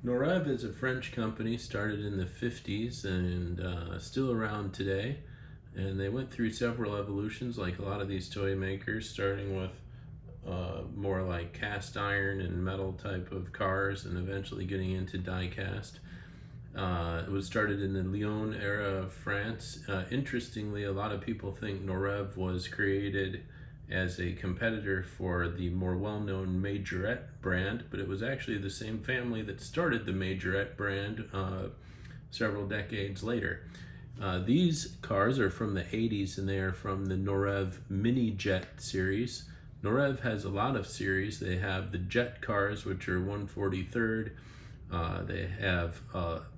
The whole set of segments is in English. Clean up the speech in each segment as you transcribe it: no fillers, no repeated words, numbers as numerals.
NOREV is a French company started in the 50s and still around today. And they went through several evolutions like a lot of these toy makers, starting with more like cast iron and metal type of cars and eventually getting into die-cast. It was started in the Lyon era of France. Interestingly, a lot of people think NOREV was created as a competitor for the more well-known Majorette brand, but it was actually the same family that started the Majorette brand several decades later. These cars are from the 80s and they are from the NOREV Mini Jet series. NOREV has a lot of series. They have the Jet cars, which are 143rd. They have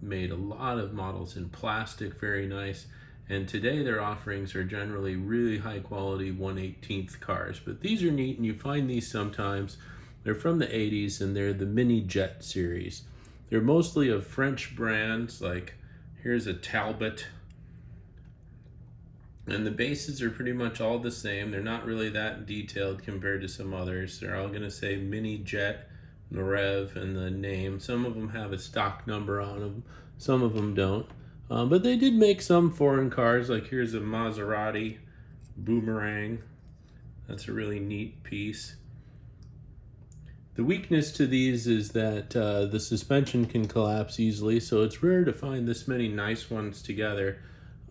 made a lot of models in plastic, very nice. And today their offerings are generally really high quality 1/18th cars. But these are neat and you find these sometimes. They're from the 80s and they're the Mini Jet series. They're mostly of French brands, like here's a Talbot. And the bases are pretty much all the same. They're not really that detailed compared to some others. They're all gonna say Mini Jet, NOREV, and the name. Some of them have a stock number on them, some of them don't. But they did make some foreign cars, like here's a Maserati Boomerang. That's a really neat piece. The weakness to these is that the suspension can collapse easily, so it's rare to find this many nice ones together.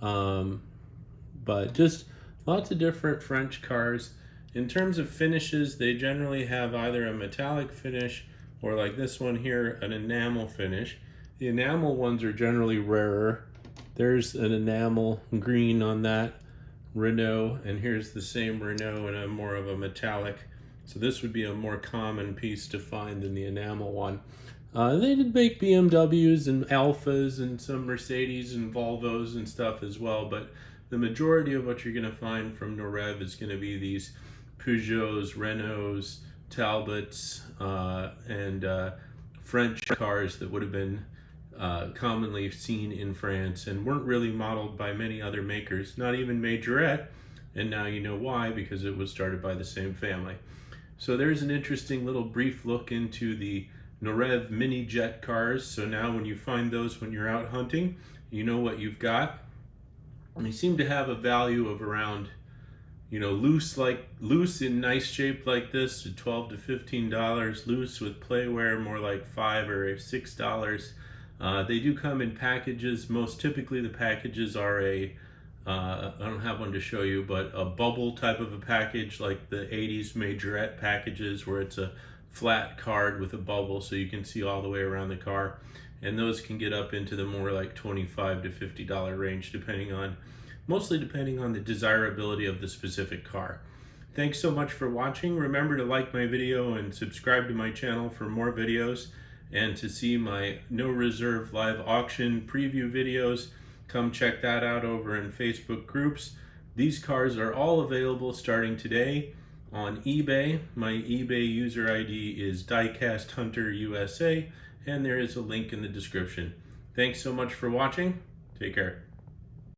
But just lots of different French cars. In terms of finishes, they generally have either a metallic finish or, like this one here, an enamel finish. The enamel ones are generally rarer. There's an enamel green on that Renault, and here's the same Renault in a more of a metallic. So this would be a more common piece to find than the enamel one. They did make BMWs and Alphas and some Mercedes and Volvos and stuff as well, but the majority of what you're going to find from NOREV is going to be these Peugeots, Renaults, Talbots, and French cars that would have been commonly seen in France and weren't really modeled by many other makers, not even Majorette, and now you know why, because it was started by the same family. So there's an interesting little brief look into the NOREV Mini Jet cars. So now when you find those when you're out hunting, you know what you've got. And they seem to have a value of around, you know, loose in nice shape like this, $12 to $15. Loose with playware, more like $5 or $6. They do come in packages. Most typically the packages are I don't have one to show you, but a bubble type of a package, like the 80s Majorette packages, where it's a flat card with a bubble so you can see all the way around the car. And those can get up into the more like $25 to $50 range, mostly depending on the desirability of the specific car. Thanks so much for watching. Remember to like my video and subscribe to my channel for more videos, and to see my No Reserve live auction preview videos, come check that out over in Facebook groups. These cars are all available starting today on eBay. My eBay user ID is Diecast Hunter USA, and there is a link in the description. Thanks so much for watching. Take care.